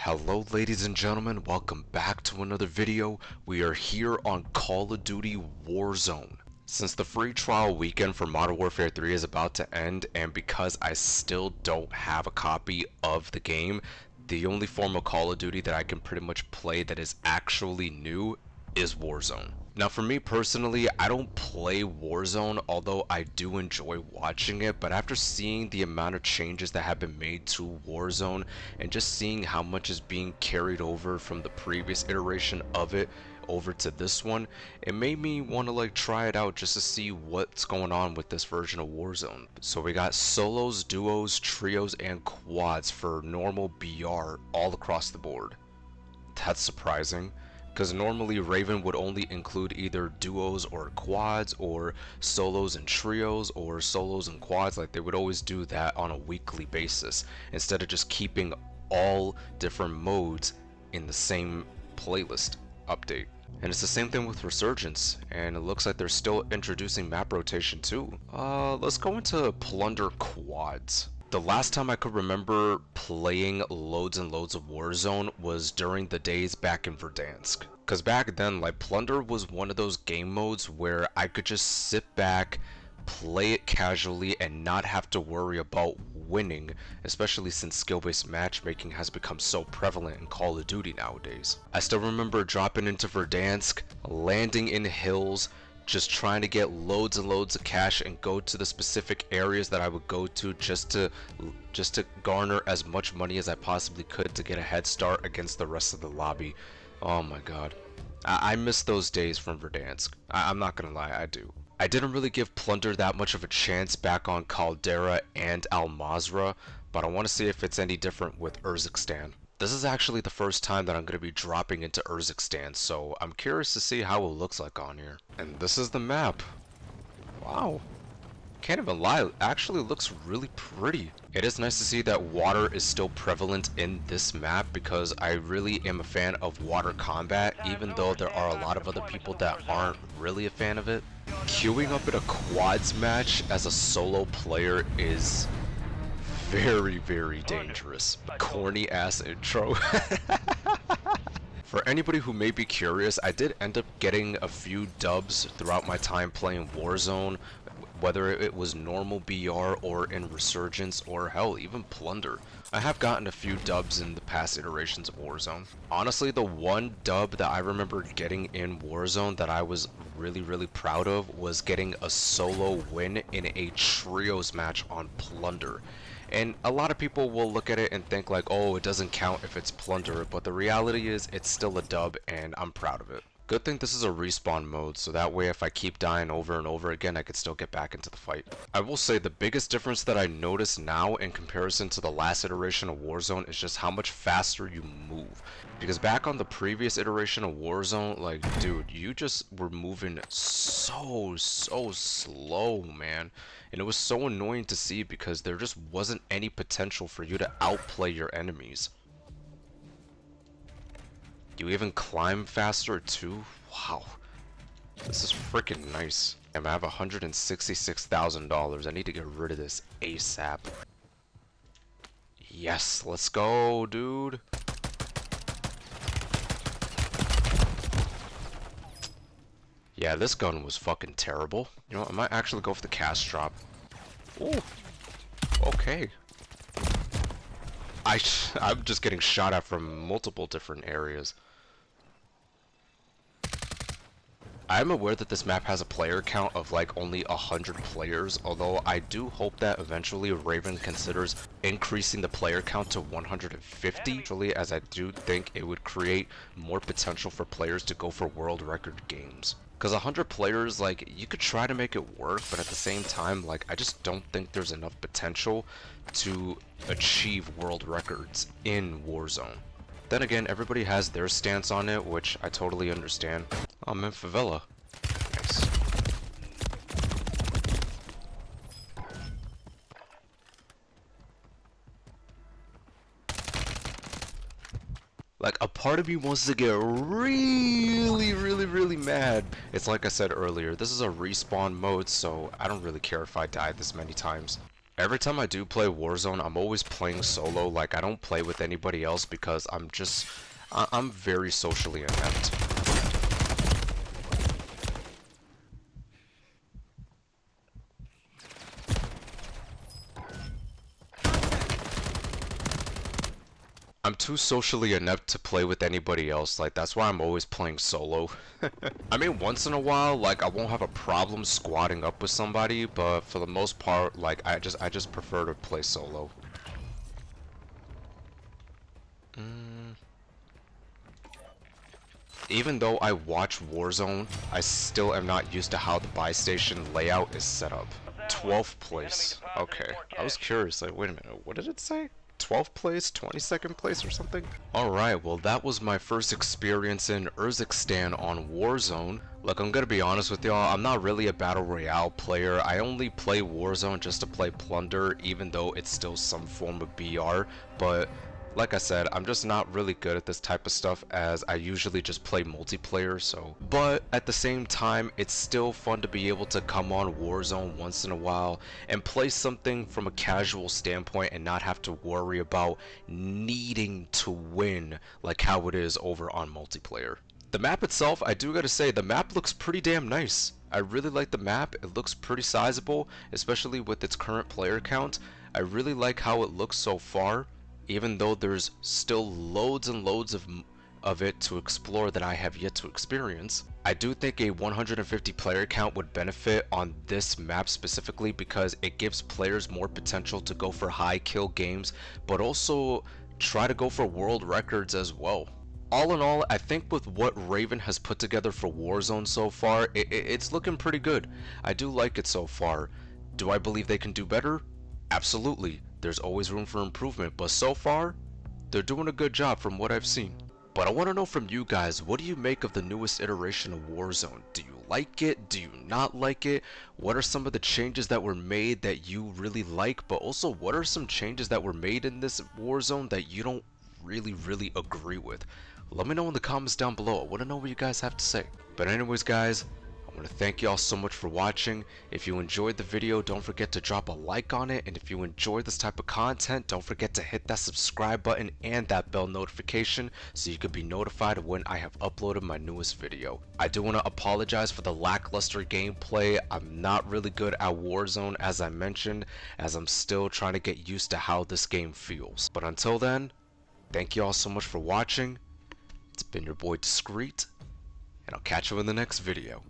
Hello ladies and gentlemen, welcome back to another video. We are here on Call of Duty Warzone. Since the free trial weekend for Modern Warfare 3 is about to end, and because I still don't have a copy of the game, the only form of Call of Duty that I can pretty much play that is actually new is Warzone. Now for me personally, I don't play Warzone, although I do enjoy watching it, but after seeing the amount of changes that have been made to Warzone and just seeing how much is being carried over from the previous iteration of it over to this one, it made me want to try it out just to see what's going on with this version of Warzone. So we got solos, duos, trios, and quads for normal BR all across the board. That's surprising, because normally Raven would only include either duos or quads, or solos and trios, or solos and quads. Like, they would always do that on a weekly basis instead of just keeping all different modes in the same playlist update. And it's the same thing with Resurgence, and it looks like they're still introducing map rotation too. Let's go into Plunder Quads. The last time I could remember playing loads and loads of Warzone was during the days back in Verdansk. Cause back then, Plunder was one of those game modes where I could just sit back, play it casually, and not have to worry about winning, especially since skill-based matchmaking has become so prevalent in Call of Duty nowadays. I still remember dropping into Verdansk, landing in hills, just trying to get loads and loads of cash and go to the specific areas that I would go to just to garner as much money as I possibly could to get a head start against the rest of the lobby. Oh my god. I miss those days from Verdansk. I'm not gonna lie, I do. I didn't really give Plunder that much of a chance back on Caldera and Al Mazrah, but I want to see if it's any different with Urzikstan. This is actually the first time that I'm going to be dropping into Urzikstan, so I'm curious to see how it looks like on here. And this is the map. Wow. Can't even lie, it actually looks really pretty. It is nice to see that water is still prevalent in this map, because I really am a fan of water combat, even though there are a lot of other people that aren't really a fan of it. Queuing up in a quads match as a solo player is very, very dangerous. Corny ass intro. For anybody who may be curious, I did end up getting a few dubs throughout my time playing Warzone, whether it was normal BR or in Resurgence or hell, even Plunder. I have gotten a few dubs in the past iterations of Warzone. Honestly, the one dub that I remember getting in Warzone that I was really proud of was getting a solo win in a trios match on Plunder. And a lot of people will look at it and think like, oh, it doesn't count if it's Plunder, but the reality is it's still a dub and I'm proud of it. Good thing this is a respawn mode, so that way if I keep dying over and over again, I could still get back into the fight. I will say the biggest difference that I notice now in comparison to the last iteration of Warzone is just how much faster you move. Because back on the previous iteration of Warzone, dude, you just were moving so slow, man. And it was so annoying to see because there just wasn't any potential for you to outplay your enemies. You even climb faster too? Wow. This is freaking nice. I have $166,000. I need to get rid of this ASAP. Yes, let's go, dude. Yeah, this gun was fucking terrible. You know what, I might actually go for the cast drop. Ooh. Okay. I'm just getting shot at from multiple different areas. I'm aware that this map has a player count of only 100 players, although I do hope that eventually Raven considers increasing the player count to 150, actually, as I do think it would create more potential for players to go for world record games. Because 100 players, you could try to make it work, but at the same time, I just don't think there's enough potential to achieve world records in Warzone. Then again, everybody has their stance on it, which I totally understand. Oh, I'm in favela. Nice. A part of me wants to get really mad. It's like I said earlier, this is a respawn mode, so I don't really care if I die this many times. Every time I do play Warzone, I'm always playing solo. Like, I don't play with anybody else because I'm very socially inept. I'm too socially inept to play with anybody else. Like, that's why I'm always playing solo. I mean, once in a while, like, I won't have a problem squatting up with somebody, but for the most part, like, I just prefer to play solo. Even though I watch Warzone, I still am not used to how the buy station layout is set up. 12th place. Okay. I was curious, like, wait a minute, what did it say? 12th place, 22nd place or something? Alright, well that was my first experience in Urzikstan on Warzone. Look, I'm gonna be honest with y'all, I'm not really a Battle Royale player. I only play Warzone just to play Plunder, even though it's still some form of BR, but like I said, I'm just not really good at this type of stuff as I usually just play multiplayer, so. But at the same time, it's still fun to be able to come on Warzone once in a while and play something from a casual standpoint and not have to worry about needing to win like how it is over on multiplayer. The map itself, I do gotta say, the map looks pretty damn nice. I really like the map. It looks pretty sizable, especially with its current player count. I really like how it looks so far, even though there's still loads and loads of it to explore that I have yet to experience. I do think a 150 player count would benefit on this map specifically because it gives players more potential to go for high kill games, but also try to go for world records as well. All in all, I think with what Raven has put together for Warzone so far, it's looking pretty good. I do like it so far. Do I believe they can do better? Absolutely. There's always room for improvement, but so far, they're doing a good job from what I've seen. But I want to know from you guys, what do you make of the newest iteration of Warzone? Do you like it? Do you not like it? What are some of the changes that were made that you really like? But also, what are some changes that were made in this Warzone that you don't really agree with? Let me know in the comments down below. I want to know what you guys have to say. But anyways, guys, I want to thank y'all so much for watching. If you enjoyed the video, don't forget to drop a like on it. And if you enjoy this type of content, don't forget to hit that subscribe button and that bell notification so you can be notified when I have uploaded my newest video. I do want to apologize for the lackluster gameplay. I'm not really good at Warzone, as I mentioned, as I'm still trying to get used to how this game feels. But until then, thank you all so much for watching. It's been your boy Discreet, and I'll catch you in the next video.